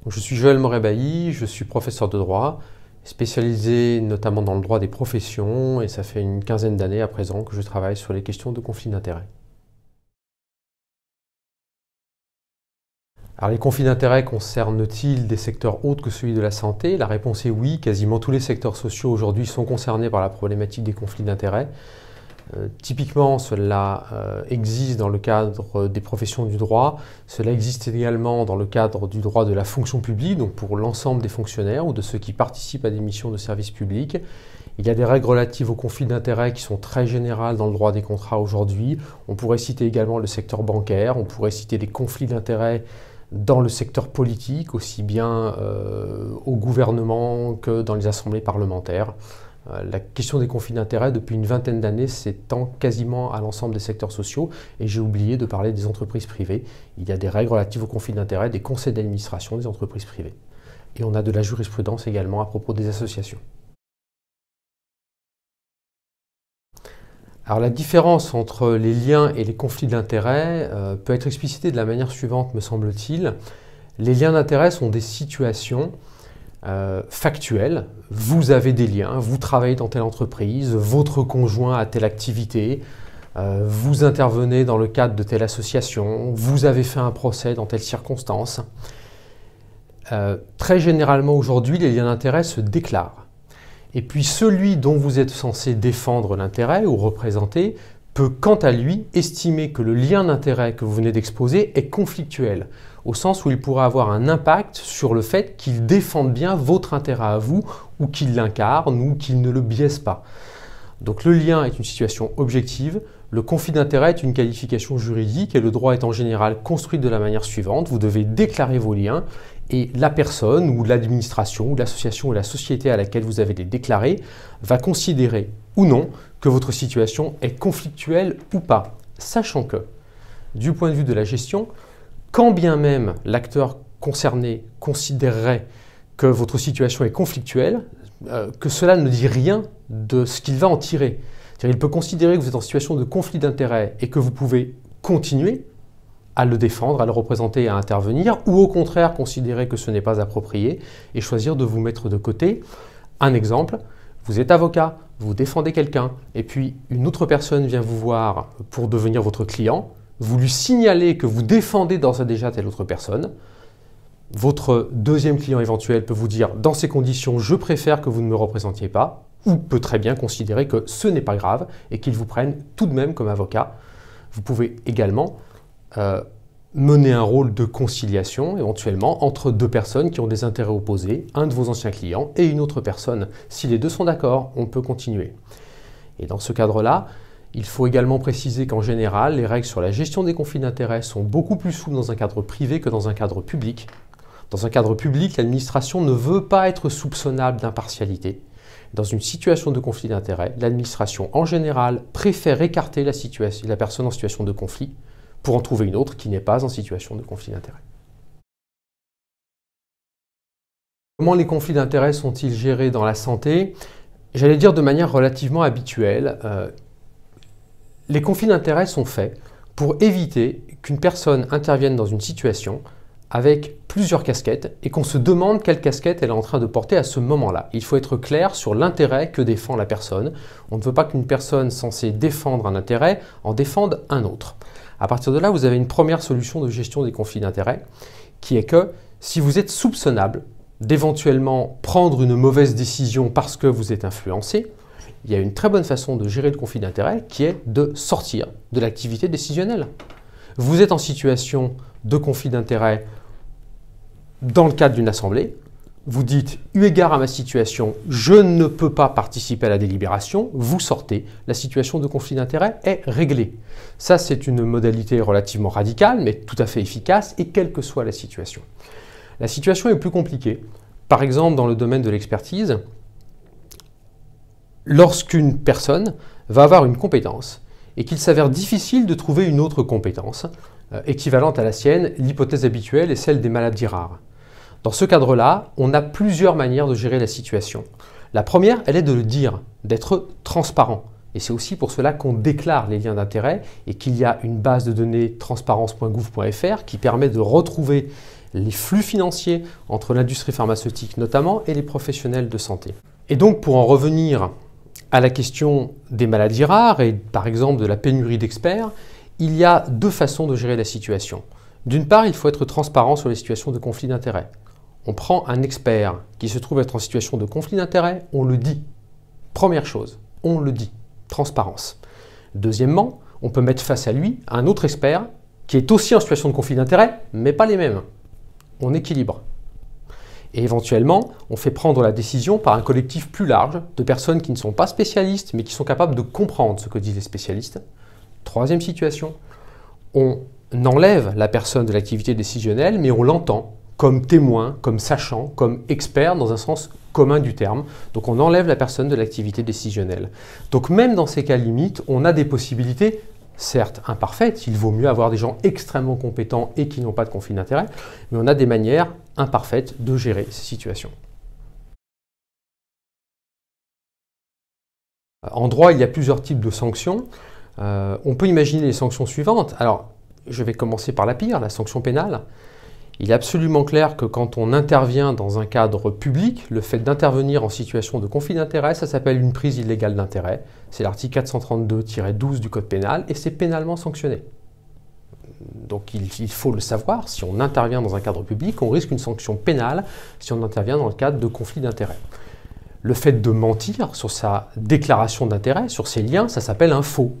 Je suis Joël Moret-Bailly, je suis professeur de droit, spécialisé notamment dans le droit des professions, et ça fait une quinzaine d'années à présent que je travaille sur les questions de conflits d'intérêts. Alors les conflits d'intérêts concernent-ils des secteurs autres que celui de la santé? La réponse est oui, quasiment tous les secteurs sociaux aujourd'hui sont concernés par la problématique des conflits d'intérêts. Typiquement, cela existe dans le cadre des professions du droit, cela existe également dans le cadre du droit de la fonction publique, donc pour l'ensemble des fonctionnaires ou de ceux qui participent à des missions de service public. Il y a des règles relatives aux conflits d'intérêts qui sont très générales dans le droit des contrats aujourd'hui. On pourrait citer également le secteur bancaire, on pourrait citer des conflits d'intérêts dans le secteur politique, aussi bien au gouvernement que dans les assemblées parlementaires. La question des conflits d'intérêts, depuis une vingtaine d'années, s'étend quasiment à l'ensemble des secteurs sociaux. Et j'ai oublié de parler des entreprises privées. Il y a des règles relatives aux conflits d'intérêts, des conseils d'administration des entreprises privées. Et on a de la jurisprudence également à propos des associations. Alors la différence entre les liens et les conflits d'intérêts peut être explicitée de la manière suivante, me semble-t-il. Les liens d'intérêt sont des situations factuelles. Vous avez des liens, vous travaillez dans telle entreprise, votre conjoint a telle activité, vous intervenez dans le cadre de telle association, vous avez fait un procès dans telle circonstance. Très généralement aujourd'hui, les liens d'intérêt se déclarent. Et puis celui dont vous êtes censé défendre l'intérêt ou représenter peut quant à lui estimer que le lien d'intérêt que vous venez d'exposer est conflictuel, au sens où il pourra avoir un impact sur le fait qu'il défende bien votre intérêt à vous, ou qu'il l'incarne, ou qu'il ne le biaise pas. Donc le lien est une situation objective, le conflit d'intérêt est une qualification juridique et le droit est en général construit de la manière suivante. Vous devez déclarer vos liens et la personne ou l'administration ou l'association ou la société à laquelle vous avez les déclarés va considérer ou non que votre situation est conflictuelle ou pas. Sachant que, du point de vue de la gestion, quand bien même l'acteur concerné considérerait que votre situation est conflictuelle, que cela ne dit rien de ce qu'il va en tirer. Il peut considérer que vous êtes en situation de conflit d'intérêts et que vous pouvez continuer à le défendre, à le représenter et à intervenir, ou au contraire considérer que ce n'est pas approprié et choisir de vous mettre de côté. Un exemple, vous êtes avocat, vous défendez quelqu'un, et puis une autre personne vient vous voir pour devenir votre client, vous lui signalez que vous défendez d'ores et déjà telle autre personne. Votre deuxième client éventuel peut vous dire « dans ces conditions, je préfère que vous ne me représentiez pas », ou peut très bien considérer que ce n'est pas grave et qu'il vous prenne tout de même comme avocat. Vous pouvez également mener un rôle de conciliation éventuellement entre deux personnes qui ont des intérêts opposés, un de vos anciens clients et une autre personne. Si les deux sont d'accord, on peut continuer. Et dans ce cadre-là, il faut également préciser qu'en général, les règles sur la gestion des conflits d'intérêts sont beaucoup plus souples dans un cadre privé que dans un cadre public. Dans un cadre public, l'administration ne veut pas être soupçonnable d'impartialité. Dans une situation de conflit d'intérêts, l'administration en général préfère écarter la personne en situation de conflit pour en trouver une autre qui n'est pas en situation de conflit d'intérêts. Comment les conflits d'intérêts sont-ils gérés dans la santé? J'allais dire de manière relativement habituelle. Les conflits d'intérêts sont faits pour éviter qu'une personne intervienne dans une situation avec plusieurs casquettes et qu'on se demande quelle casquette elle est en train de porter à ce moment-là. Il faut être clair sur l'intérêt que défend la personne. On ne veut pas qu'une personne censée défendre un intérêt en défende un autre. À partir de là, vous avez une première solution de gestion des conflits d'intérêts qui est que si vous êtes soupçonnable d'éventuellement prendre une mauvaise décision parce que vous êtes influencé, il y a une très bonne façon de gérer le conflit d'intérêts qui est de sortir de l'activité décisionnelle. Vous êtes en situation de conflit d'intérêts dans le cadre d'une assemblée, vous dites « eu égard à ma situation, je ne peux pas participer à la délibération », vous sortez, la situation de conflit d'intérêts est réglée. Ça, c'est une modalité relativement radicale, mais tout à fait efficace, et quelle que soit la situation. La situation est plus compliquée. Par exemple, dans le domaine de l'expertise, lorsqu'une personne va avoir une compétence et qu'il s'avère difficile de trouver une autre compétence équivalente à la sienne, l'hypothèse habituelle est celle des maladies rares. Dans ce cadre-là, on a plusieurs manières de gérer la situation. La première, elle est de le dire, d'être transparent. Et c'est aussi pour cela qu'on déclare les liens d'intérêt et qu'il y a une base de données transparence.gouv.fr qui permet de retrouver les flux financiers entre l'industrie pharmaceutique notamment et les professionnels de santé. Et donc pour en revenir à la question des maladies rares et par exemple de la pénurie d'experts, il y a deux façons de gérer la situation. D'une part, il faut être transparent sur les situations de conflit d'intérêts. On prend un expert qui se trouve être en situation de conflit d'intérêts, on le dit. Première chose, on le dit. Transparence. Deuxièmement, on peut mettre face à lui un autre expert qui est aussi en situation de conflit d'intérêts, mais pas les mêmes. On équilibre. Et éventuellement, on fait prendre la décision par un collectif plus large de personnes qui ne sont pas spécialistes, mais qui sont capables de comprendre ce que disent les spécialistes. Troisième situation, on enlève la personne de l'activité décisionnelle, mais on l'entend comme témoin, comme sachant, comme expert dans un sens commun du terme. Donc on enlève la personne de l'activité décisionnelle. Donc même dans ces cas limites, on a des possibilités, certes imparfaites, il vaut mieux avoir des gens extrêmement compétents et qui n'ont pas de conflit d'intérêt, mais on a des manières imparfaites de gérer ces situations. En droit, il y a plusieurs types de sanctions. On peut imaginer les sanctions suivantes. Alors, je vais commencer par la pire, la sanction pénale. Il est absolument clair que quand on intervient dans un cadre public, le fait d'intervenir en situation de conflit d'intérêt, ça s'appelle une prise illégale d'intérêt. C'est l'article 432-12 du Code pénal et c'est pénalement sanctionné. Donc il faut le savoir, si on intervient dans un cadre public, on risque une sanction pénale si on intervient dans le cadre de conflit d'intérêt. Le fait de mentir sur sa déclaration d'intérêt, sur ses liens, ça s'appelle un faux.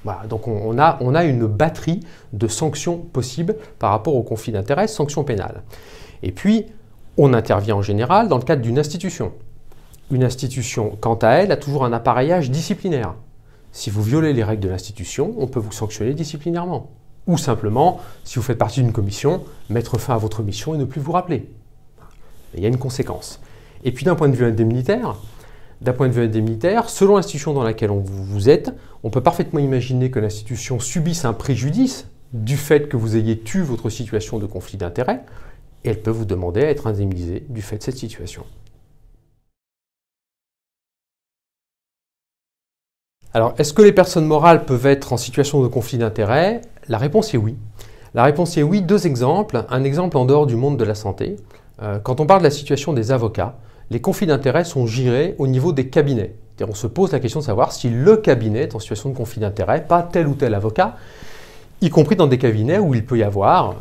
Voilà, donc on a une batterie de sanctions possibles par rapport au conflit d'intérêts, sanctions pénales. Et puis, on intervient en général dans le cadre d'une institution. Une institution, quant à elle, a toujours un appareillage disciplinaire. Si vous violez les règles de l'institution, on peut vous sanctionner disciplinairement. Ou simplement, si vous faites partie d'une commission, mettre fin à votre mission et ne plus vous rappeler. Il y a une conséquence. Et puis d'un point de vue indemnitaire, selon l'institution dans laquelle vous êtes, on peut parfaitement imaginer que l'institution subisse un préjudice du fait que vous ayez eu votre situation de conflit d'intérêts, et elle peut vous demander à être indemnisé du fait de cette situation. Alors, est-ce que les personnes morales peuvent être en situation de conflit d'intérêts? La réponse est oui. La réponse est oui. Deux exemples. Un exemple en dehors du monde de la santé. Quand on parle de la situation des avocats, les conflits d'intérêts sont gérés au niveau des cabinets. On se pose la question de savoir si le cabinet est en situation de conflit d'intérêts, pas tel ou tel avocat, y compris dans des cabinets où il peut y avoir,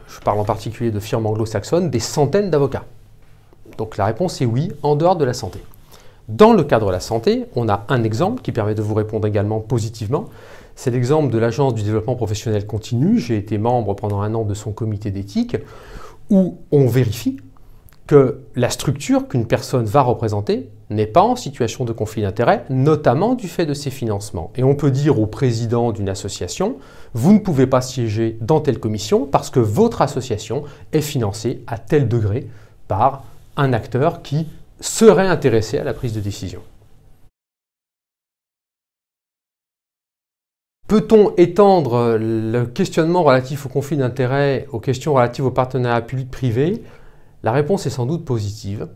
je parle en particulier de firmes anglo-saxonnes, des centaines d'avocats. Donc la réponse est oui, en dehors de la santé. Dans le cadre de la santé, on a un exemple qui permet de vous répondre également positivement. C'est l'exemple de l'Agence du développement professionnel continu. J'ai été membre pendant un an de son comité d'éthique, où on vérifie que la structure qu'une personne va représenter n'est pas en situation de conflit d'intérêts, notamment du fait de ses financements. Et on peut dire au président d'une association, vous ne pouvez pas siéger dans telle commission parce que votre association est financée à tel degré par un acteur qui serait intéressé à la prise de décision. Peut-on étendre le questionnement relatif au conflit d'intérêts aux questions relatives au partenariat public-privé? La réponse est sans doute positive.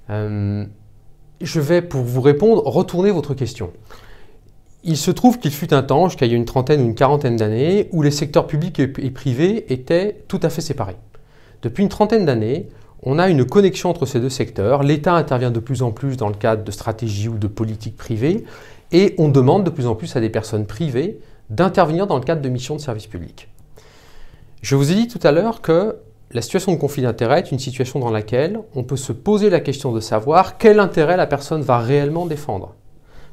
Je vais, pour vous répondre, retourner votre question. Il se trouve qu'il fut un temps, jusqu'à il y a une trentaine ou une quarantaine d'années, où les secteurs publics et privés étaient tout à fait séparés. Depuis une trentaine d'années, on a une connexion entre ces deux secteurs. L'État intervient de plus en plus dans le cadre de stratégies ou de politiques privées, et on demande de plus en plus à des personnes privées d'intervenir dans le cadre de missions de service public. Je vous ai dit tout à l'heure que la situation de conflit d'intérêt est une situation dans laquelle on peut se poser la question de savoir quel intérêt la personne va réellement défendre.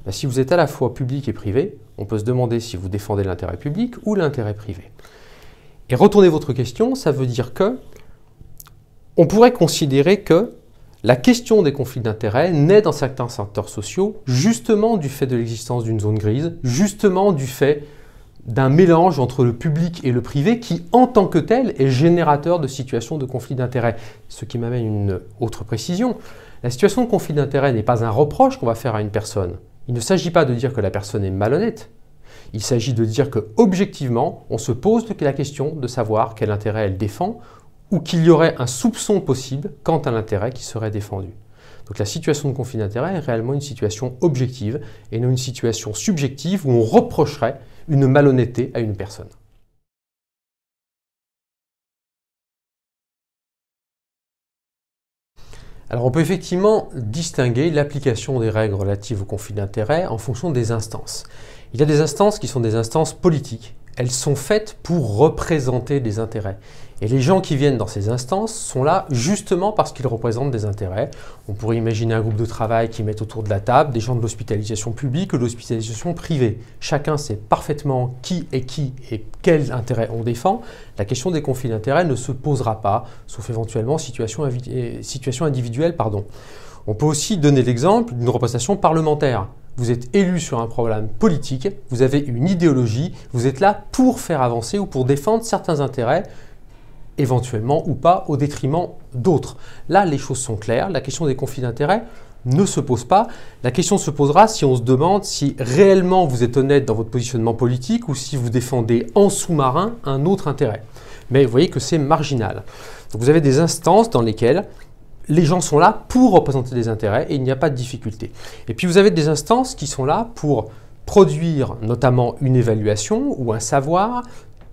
Si vous êtes à la fois public et privé, on peut se demander si vous défendez l'intérêt public ou l'intérêt privé. Et retourner votre question, ça veut dire que on pourrait considérer que la question des conflits d'intérêts naît dans certains secteurs sociaux justement du fait de l'existence d'une zone grise, justement du fait d'un mélange entre le public et le privé qui, en tant que tel, est générateur de situations de conflit d'intérêts. Ce qui m'amène une autre précision. La situation de conflit d'intérêts n'est pas un reproche qu'on va faire à une personne. Il ne s'agit pas de dire que la personne est malhonnête. Il s'agit de dire que, objectivement, on se pose la question de savoir quel intérêt elle défend ou qu'il y aurait un soupçon possible quant à l'intérêt qui serait défendu. Donc la situation de conflit d'intérêts est réellement une situation objective et non une situation subjective où on reprocherait une malhonnêteté à une personne. Alors on peut effectivement distinguer l'application des règles relatives au conflit d'intérêts en fonction des instances. Il y a des instances qui sont des instances politiques. Elles sont faites pour représenter des intérêts. Et les gens qui viennent dans ces instances sont là justement parce qu'ils représentent des intérêts. On pourrait imaginer un groupe de travail qui met autour de la table des gens de l'hospitalisation publique ou de l'hospitalisation privée. Chacun sait parfaitement qui et quel intérêt on défend. La question des conflits d'intérêts ne se posera pas, sauf éventuellement situation individuelle. On peut aussi donner l'exemple d'une représentation parlementaire. Vous êtes élu sur un problème politique, vous avez une idéologie, vous êtes là pour faire avancer ou pour défendre certains intérêts, éventuellement ou pas, au détriment d'autres. Là, les choses sont claires, la question des conflits d'intérêts ne se pose pas. La question se posera si on se demande si réellement vous êtes honnête dans votre positionnement politique ou si vous défendez en sous-marin un autre intérêt. Mais vous voyez que c'est marginal. Donc vous avez des instances dans lesquelles les gens sont là pour représenter des intérêts et il n'y a pas de difficulté. Et puis vous avez des instances qui sont là pour produire notamment une évaluation ou un savoir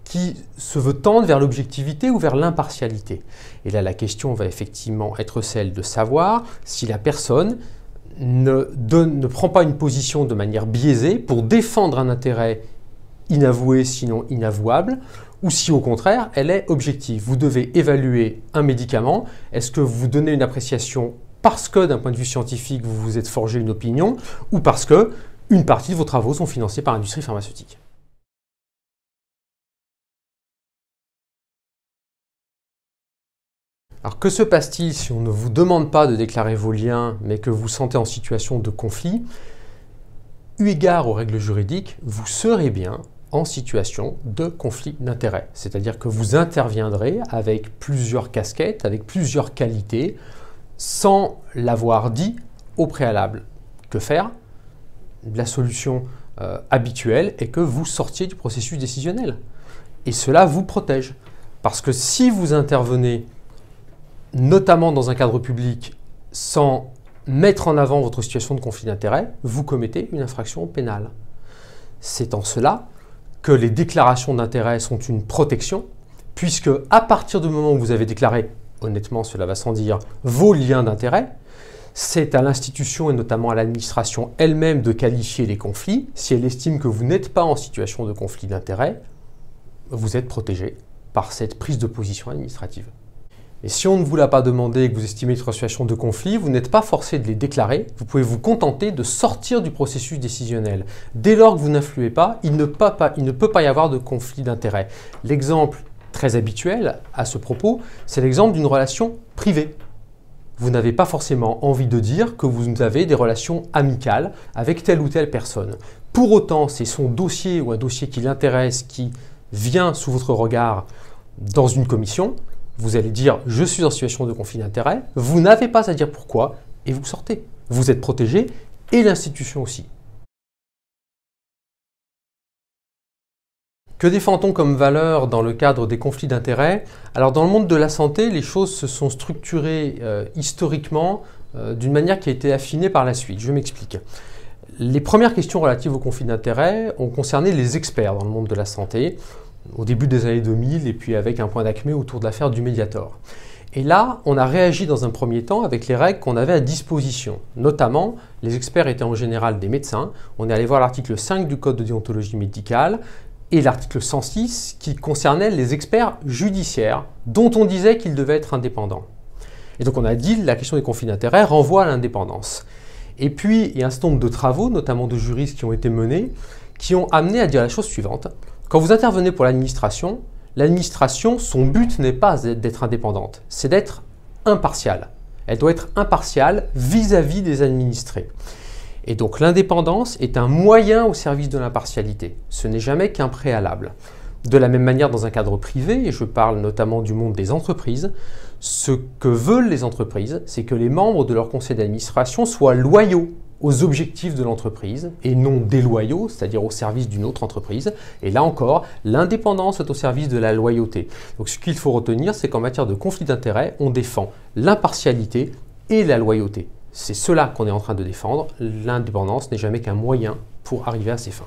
qui se veut tendre vers l'objectivité ou vers l'impartialité. Et là, la question va effectivement être celle de savoir si la personne ne prend pas une position de manière biaisée pour défendre un intérêt inavoué, sinon inavouable, ou si au contraire, elle est objective. Vous devez évaluer un médicament. Est-ce que vous donnez une appréciation parce que d'un point de vue scientifique, vous vous êtes forgé une opinion ou parce que une partie de vos travaux sont financés par l'industrie pharmaceutique? Alors que se passe-t-il si on ne vous demande pas de déclarer vos liens, mais que vous vous sentez en situation de conflit? Eu égard aux règles juridiques, vous serez bien en situation de conflit d'intérêts. C'est-à-dire que vous interviendrez avec plusieurs casquettes, avec plusieurs qualités, sans l'avoir dit au préalable. Que faire? La solution habituelle est que vous sortiez du processus décisionnel. Et cela vous protège. Parce que si vous intervenez, notamment dans un cadre public, sans mettre en avant votre situation de conflit d'intérêts, vous commettez une infraction pénale. C'est en cela que les déclarations d'intérêts sont une protection, puisque à partir du moment où vous avez déclaré, honnêtement cela va sans dire, vos liens d'intérêt, c'est à l'institution et notamment à l'administration elle-même de qualifier les conflits. Si elle estime que vous n'êtes pas en situation de conflit d'intérêt, vous êtes protégé par cette prise de position administrative. Et si on ne vous l'a pas demandé et que vous estimez être en situation de conflit, vous n'êtes pas forcé de les déclarer. Vous pouvez vous contenter de sortir du processus décisionnel. Dès lors que vous n'influez pas, il ne peut pas y avoir de conflit d'intérêts. L'exemple très habituel à ce propos, c'est l'exemple d'une relation privée. Vous n'avez pas forcément envie de dire que vous avez des relations amicales avec telle ou telle personne. Pour autant, c'est son dossier ou un dossier qui l'intéresse, qui vient sous votre regard dans une commission. Vous allez dire « je suis en situation de conflit d'intérêts », vous n'avez pas à dire pourquoi et vous sortez. Vous êtes protégé et l'institution aussi. Que défend-on comme valeur dans le cadre des conflits d'intérêts? Alors dans le monde de la santé, les choses se sont structurées historiquement d'une manière qui a été affinée par la suite. Je m'explique. Les premières questions relatives aux conflits d'intérêts ont concerné les experts dans le monde de la santé, au début des années 2000 et puis avec un point d'acmé autour de l'affaire du Mediator. Et là, on a réagi dans un premier temps avec les règles qu'on avait à disposition. Notamment, les experts étaient en général des médecins. On est allé voir l'article 5 du Code de déontologie médicale et l'article 106 qui concernait les experts judiciaires dont on disait qu'ils devaient être indépendants. Et donc on a dit que la question des conflits d'intérêts renvoie à l'indépendance. Et puis, il y a un certain nombre de travaux, notamment de juristes qui ont été menés, qui ont amené à dire la chose suivante. Quand vous intervenez pour l'administration, son but n'est pas d'être indépendante, c'est d'être impartiale. Elle doit être impartiale vis-à-vis des administrés. Et donc l'indépendance est un moyen au service de l'impartialité. Ce n'est jamais qu'un préalable. De la même manière, dans un cadre privé, et je parle notamment du monde des entreprises, ce que veulent les entreprises, c'est que les membres de leur conseil d'administration soient loyaux aux objectifs de l'entreprise et non déloyaux, c'est-à-dire au service d'une autre entreprise. Et là encore, l'indépendance est au service de la loyauté. Donc ce qu'il faut retenir, c'est qu'en matière de conflit d'intérêts, on défend l'impartialité et la loyauté. C'est cela qu'on est en train de défendre. L'indépendance n'est jamais qu'un moyen pour arriver à ses fins.